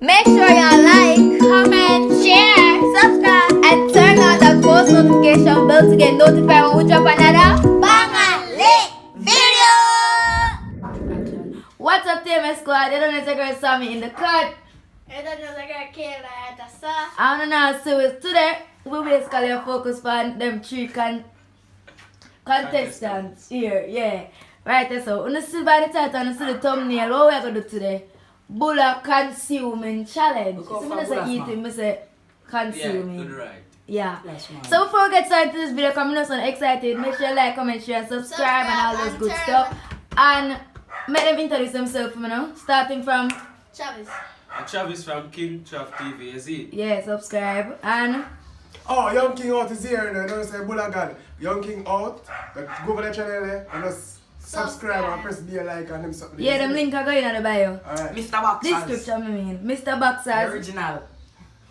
Make sure y'all like, comment, share, subscribe, and turn on the post notification bell to get notified when we drop another banger lit video. What's up, TMS Squad? You don't know the girl Sammy in the cut. You don't know the girl Kayla at the saw. I don't know, so today we basically focus on them three contestants here, yeah. Right, so when you see by the title and you see the thumbnail, what we're going to do today? Bulla consuming challenge. So when I say eating, I say consuming. Yeah, right. Yeah. So before we get started to this video, come on, so excited, make sure you like, comment, share, subscribe and all those good stuff. And make them introduce themselves for me now. Starting from Travis. Travis from King Trav TV, is it? yeah, subscribe and Oh, Young King Out is here now. Don't say Bulla God. Young King Out. But go over the channel there and just subscribe and press the like and them something. yeah, them link are going in the bio. Alright. Mr. Boxers. Description, I mean. Mr. The Boxers. original.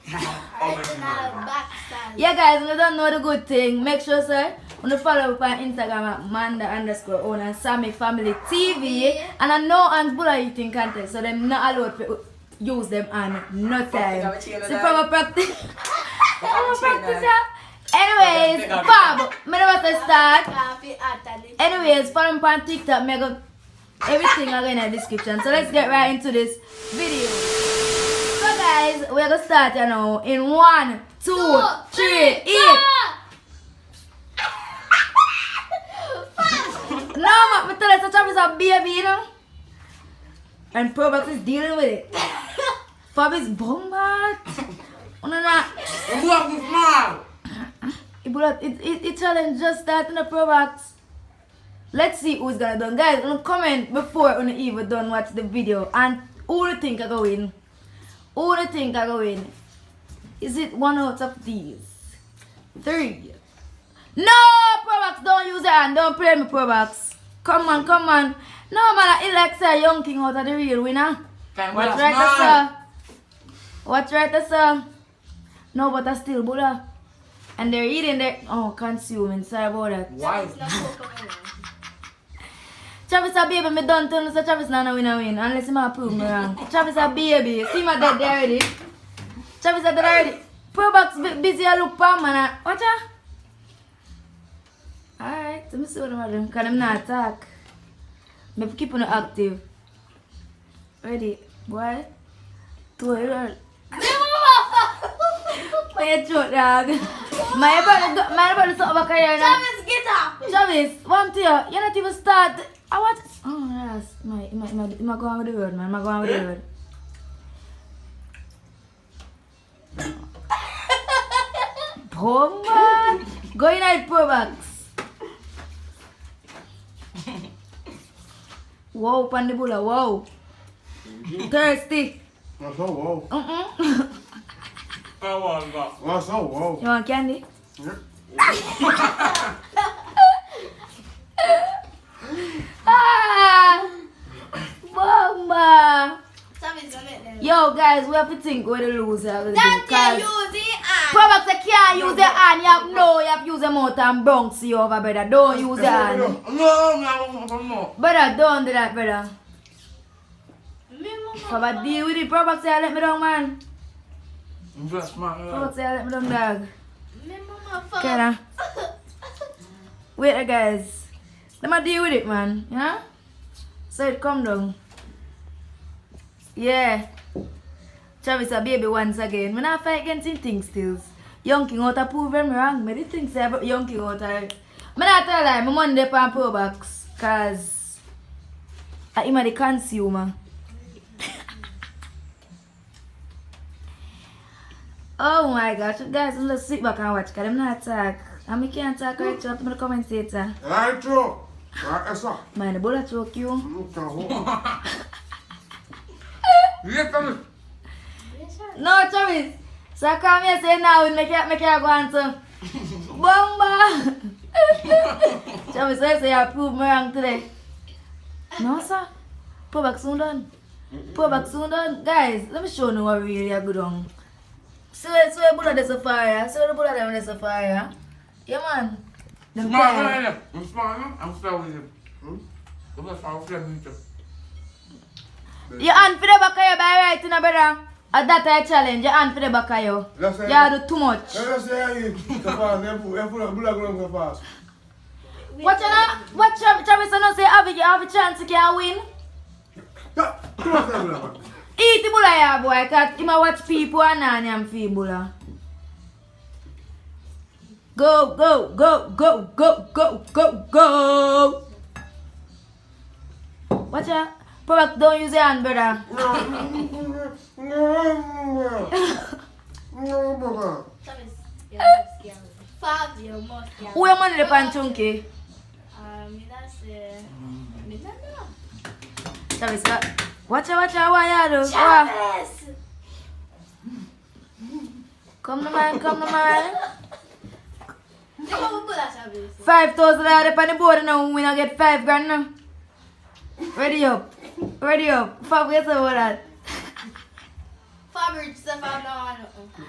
Original backside. Yeah, guys, when you don't know the good thing, make sure, sir, when you follow up on Instagram at Manda_own and Sammy Family TV. And I know and Bulla eating content, so them not allowed to use them on no time. So from a practice. From a practice, yeah. Anyways, Bob, me never to start. Coffee at the Anyways, follow me on TikTok, me go everything are in the description. So let's get right into this video. So guys, we're gonna start you know in 1, 2, 3, eat. No, me tell you, Travis is a baby, you know. And Probox is dealing with it. Fab is bombat. What is mad? It challenge just starting the Probox. Let's see who's gonna done. Guys, comment before you even done watch the video. And who do you think I go win? Who do you think I go win? Is it one out of these? 3. No, Probox, don't use your hand. Don't play me, Probox. Come on, come on. No, man, it like say Young King out of the real winner. What's right, sir? What's right, sir? No, but I still Bulla. And they're eating their consuming. Sorry about that. Why? Travis a baby, me done tell you so Travis not win unless he might prove me wrong. Travis a baby. See my dad there already. Travis a dead already. Probox busy a look for man. Watch out. Alright, let me see what I'm doing. Because I'm not attack. Me keep on active. Ready? Boy? 2 years. My throat dog. My brother something back here now. Travis, get up. Travis, one thing, you not even start. I want. Oh, yes. My go on with the word, man. My go on with the word. Oh, man. Go in at Probox. Wow, Pandibula, wow. Thirsty. What's up, whoa? I want that. What's up, whoa? You want candy? Ah, Bomba. Travis, don't make them. Yo, guys, we have to think where the loser are going to Don't do. you use it and Probox, you can't use your hand. You have to use your mouth and bounce you over, brother. Don't use your hand. No. Brother, don't do that, brother. me mama. Papa, deal with it. Probox, you let me down, man. I'm just smart. Probox, you let me down, dog. Me mama fuck. Okay, now. Wait, guys. Let me deal with it, man. Yeah? So it come down. Yeah. Travis a baby once again. When I fight against him things still. Young King out of prove them wrong. But the thing say about Young King out of I not tell lie, my money dey on Probox. Cause I'm the consumer. Oh my gosh, guys, I'm just sit back and watch because I'm not talk. And I can't talk right now, I'm the commentator. Alright, true. Alright, sir. Man, the bullet choke you. Yes, Travis. No, Travis. So I come here say now, make you go on to Bomba. Travis, I say you prove me wrong today. No, sir. Probox soon done. Probox soon done. Guys, let me show you what really are good on. So the bullet there's a fire. So the bullet there's a fire. Yeah, man. Them Smart, time. I'm smart. I'm still with him. I'm just out there. Your hand for the back of your by right, you know, brother. That I challenge. Your hand for the back of you. Let's say- You do too much. Let's say I eat so fast, you put a bullet gun so fast. Watch out. Watch out. Travis don't say have a chance to can win. Yeah, come on, say bullet gun. Eat the bulla ya boy, cause him a watch people and nanny and feel bulla. Go, go, go, go, go, go, go, go. Watch out. Probably don't use your hand, brother. Travis, you must scare me. Fab, you must scare me. Who your money the pan chunky? Me not say. Me not know. Travis, watch out, what you do? What? Travis! Come the man, come the man. Look how we put that, Travis. 5,000 on the board now, we not get 5 grand now. Ready up. Ready up. Fab, get over that. Fabric stuff I don't want nothing.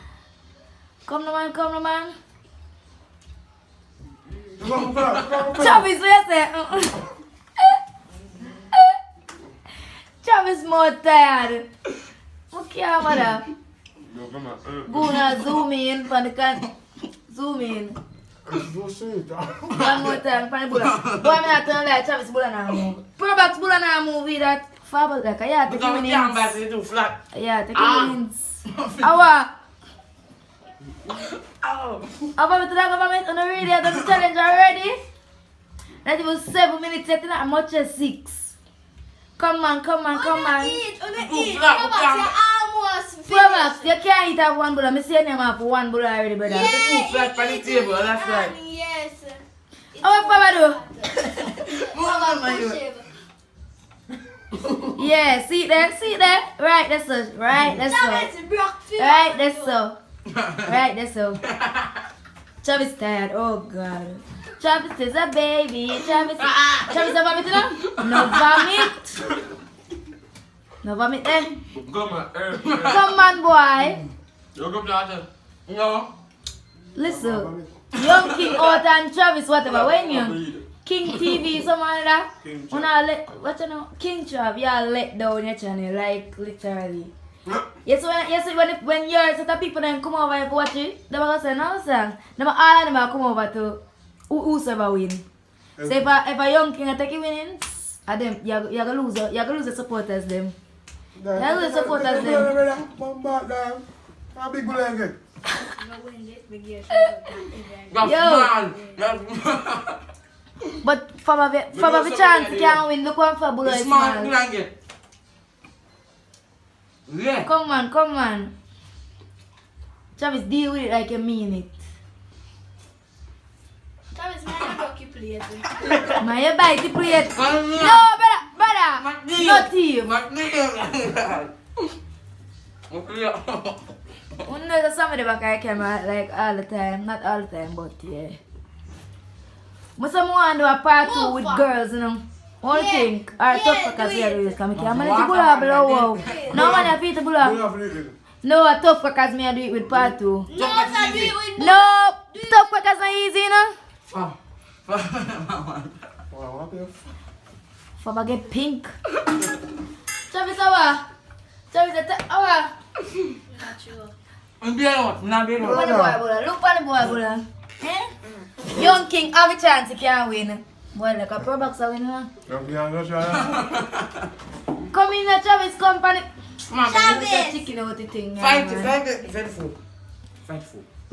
Come the man, come the man. Come on. Travis, what you say? Travis more tired. Okay, mother. Go now, zoom in for the can. Zoom in. So sweet. One more time for the bullet. Boy, I'm not turn like Travis bullet now move. Pro box bullet now movie that Fab like, yeah, take Because it the jam in. back is too flat. Yeah, take it in. Awa. Oh. About the government on the radio, the challenge already. That was 7 minutes yet, not much as 6. Come on, come on, come on. Eat, Too eat. flat, Fabric, jam. you almost Probox, finished. you can't eat have one bullet. I see your name have one bullet already, brother. Yeah. Too flat on the table, that's right. Yes. How what Papa do? Papa, push it. Yeah, see there, right, that's so, right, that's so, Travis broke feet. right, that's so, right, that's so. Travis tired, oh God. Travis is a baby, Travis a vomit now? No vomit. No vomit there. Come on, Come on boy. You come to No. Listen, Young King out and Travis whatever, when you King TV, something like that. King Trav. When I let, what you know, King Trav, you let down your channel, like literally. Yes, when you're set of people then come over here to watch it, they will say no song. All of them will come over to whosoever win. So if a Young King take it winnings, them you're gonna lose the supporters them. Yeah, we support us then. How big bullet again? That's Yo. man. That's But for a chance can't win. Look one for Bulo is small small. blanket. Yeah. Come on. Travis, deal with it like you mean it. Travis, man, you broke your plate. Man, you bite the plate. No, No, brother. McNeil. Not thief. McNeil. One knows somebody back I camera like all the time. Not all the time, but yeah. But some want to do a part 2 with girls, you know. One Yeah. thing. Or Yeah, tough fuckers do here it. do this. Come here. I'm What? going to bula below. Wow. No man, I feel the bula. No, a tough fuckers me I do it with part 2. No, so do it with No, tough fuckers not easy, you know. Faba get pink. Travis, awa. Travis, awa. Not sure. Not Look on the boy, bula. Look on the boy, bula. Eh? Young King have a chance he can win. Boy, like a pro boxer win, huh? Come in the Travis company. Travis! Chicken out the thing. Fight man. food.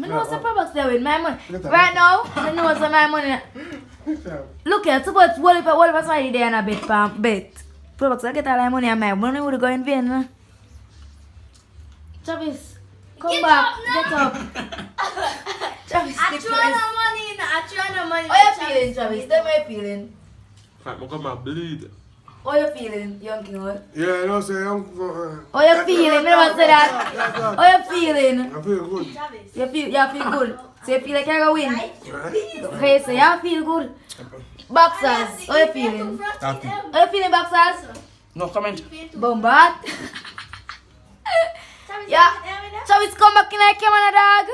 I know some pro boxer win my money. Right now, I know some my money. Look here, suppose what if somebody there and a bet. Pro boxer get all my money and my money would go in vain. Huh? Travis, come Get back. up now. Get up. Travis, I stick throw first. no money in. I throw no money. How you feeling, Travis? Tell me how you feeling. I'm gonna bleed. How you feeling, Young King? How Yeah, no, say I'm. you feeling? Me never say that. How you feeling? I feel good. Travis. You feel good. So you feel like you're gonna win. Okay, so you feel good. Boxers, how you feeling? Happy. How you feeling, boxers? No comment. Bombard. Yeah. Travis, come back in like camera, dog.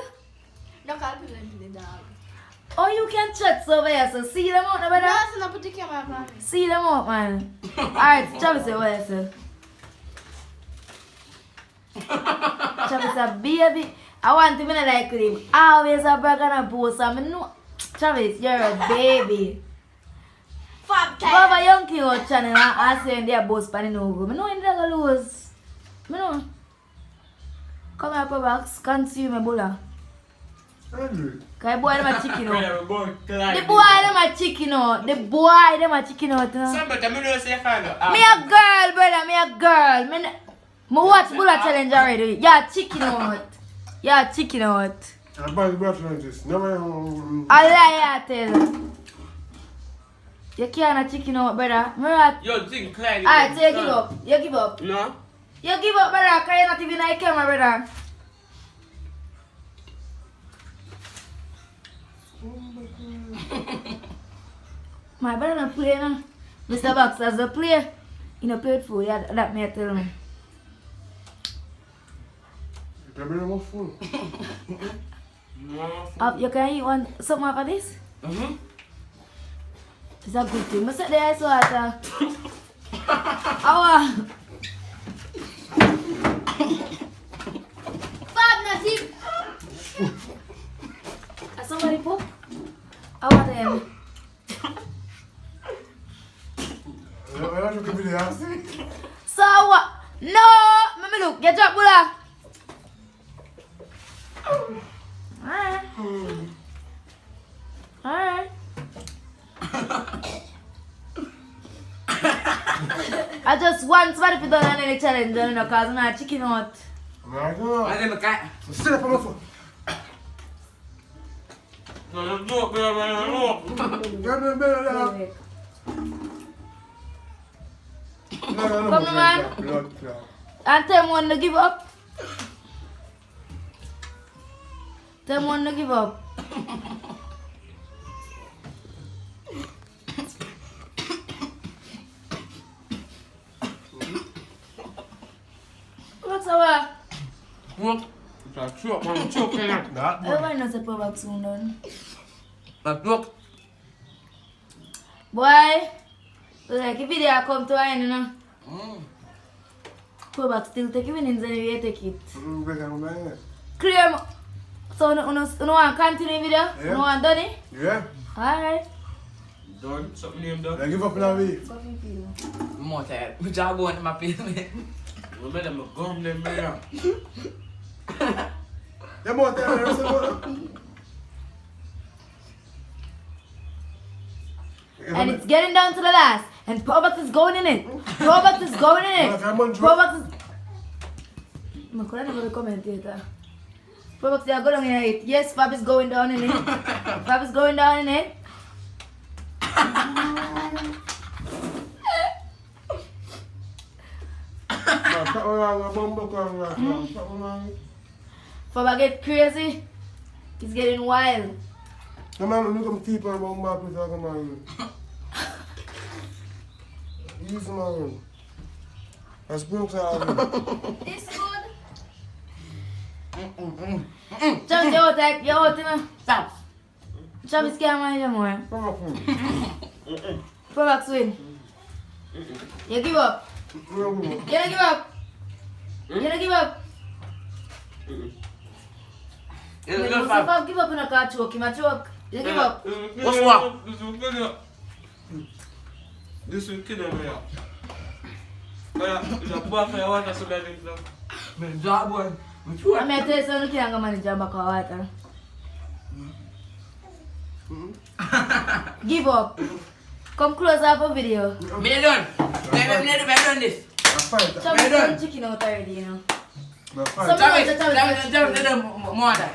No, can't put it in the dog. Oh, you can chat over here, so see them out, no, No, brother. so not put the camera on me. See them out, man. Alright, Travis, over here, sir. Travis a baby. I want to be like him. Always a brag and a boast. I mean, no. Travis, you're a baby. Fab Go over time. Young King out channel and say they are boast panning over. I know you're gonna lose. I know. Come here, Probox. Consume my bulla. Andrew. Cause the boy them a chicken out. Yeah, boy, Clyde. The boy them a chicken out. The boy them a chicken out. You know? Somebody, me know say find out. Me a girl, brother. Me a girl. Me watch Bulla challenge already. Yeah, chicken out. Yeah, chicken out. I'm about to brush on this. No, I lie, I tell. You can't chicken out, brother. Me rat. Yo, think Clyde. Alright, so you give up. You give up. No? You give up, brother. Cause you're not even like camera, brother. My brother not play now. Mr. Box as a player. You know play it for you. That me I tell me. Can bring more food. No. You can eat one something after this? Mhm. It's a good thing. I set the ice water. Awa. Fab Nasib. Somebody pop? Awa them. I want to be the house. So what? No! Let me look. You drop Bulla. Alright. Alright. I just want somebody to do any challenge, you know, because I'm not chicken out. I don't know. I never cat. Sit up on my foot. No, no, no, no. Come on, man. Blood clot. And tell one to give up. Tell one to give up. What's our? What? It's a choke, man. Choke, man. That boy. Everybody knows the Probox soon done. But look. Boy, like if video come to an end, you know. Probox still take it winnings anyway, you take it. Clear. So, you want to continue video? Yeah. You want done it? Yeah. Alright. Done. Something named done. I give up now, we. More tired. My job won't my pay me. We made them a gum, them, man. You more tell me, And it's getting down to the last. And Probox is going in it. Probox is going in it. Probox is... I'm going to go to the commentator. Probox, they are going in it. Yes, Fab is going down in it. Fab is going down in it. Fab get crazy. It's getting wild. No man, look at people and one back with other man. Use man. That's Brooks out. This good. Travis, you're out, you're out, you know. Stop. Travis can't manage more. Come on. Probox win. You give up. You don't give up. You don't give up. It's When good you fam. Fab give up, you don't can't choke him. I choke. You give up. What's wrong? This will kill you. This will kill you, man. It's a boy for your water, so that it's My job won't. Which one? I'm going to tell you something, you can't go manage your back of water. Give up. Come closer for video. Me done. Me done this. Travis Well done. done chicken out already, you know. Some- Travis, more than.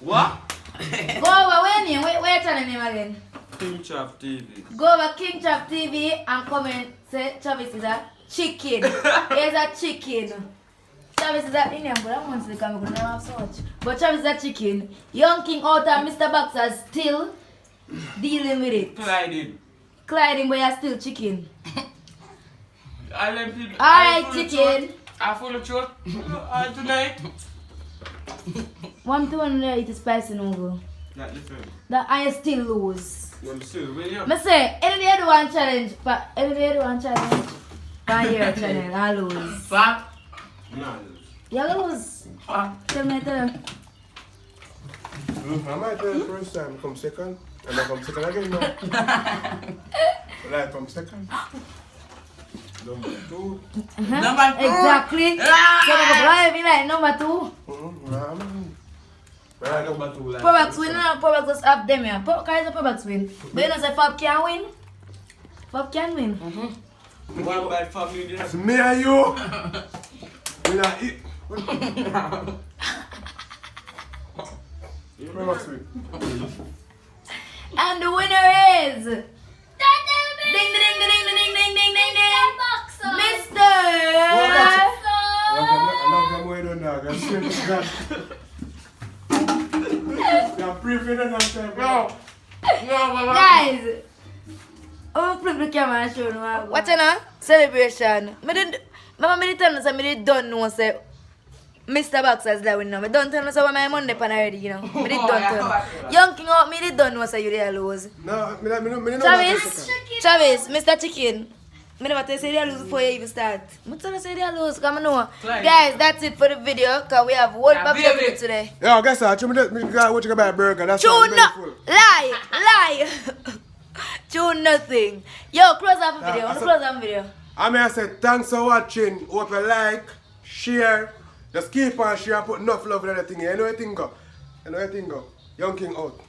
What? Go over, where name? Where your channel name again? King Chop TV. Go over King Chop TV and comment, say Travis is a chicken. He's a chicken. Travis is a Indian, but I want to come because I don't have so much. But Travis is a chicken. Young King out and Mr. Box are still dealing with it. Clyde did. Clyde, but you're still chicken. I let people. Alright, chicken. I full of throat. Tonight. One to one there eat spicy noodle. Not different. That I still lose. I'm still with you. I say, any day I do one challenge, but any day I do one challenge, on your channel, I lose. Fam. Nah. You're gonna lose. Tell me, tell me. I might tell you the first time, come second. And I come second again now. Like come second. Number 2. Number 2. Exactly. Ah! So we go drive in like number 2. Right, number 2. Like Probax win, no? Probax just have them here. Guys, Probax win. But you know, say Fab can win. Fab can win. One by family. It's me and you. We not eat. Probax win. And the winner is. Ding ding ding ding ding ding ding ding ding. Mr. I love them way down now. I'm straight to God. I'm pre-fitted on time. No, Baba. Guys, I'm flip the camera and show you. Watch it now. Celebration. Mama, me tell you say me done know say Mr. Boxers that win now. Me don't tell me say when my Monday pan already, you know. Me did done tell you. Young King out, me did done know say you there lose. No, me know Travis, Mr. Chicken. Me never tell you say they lose before you even start. Me tell you say they lose, come on know. Guys, that's it for the video, cause we have whole pack of today. Yo, guess what? Me got what you got buy a burger. That's Chew no, lie. Chew nothing. Yo, close up the video. Close up the video. I mean, I said thanks for watching. Hope you like, share. Just keep on share and put enough love in everything. You know what you think go? Young King out.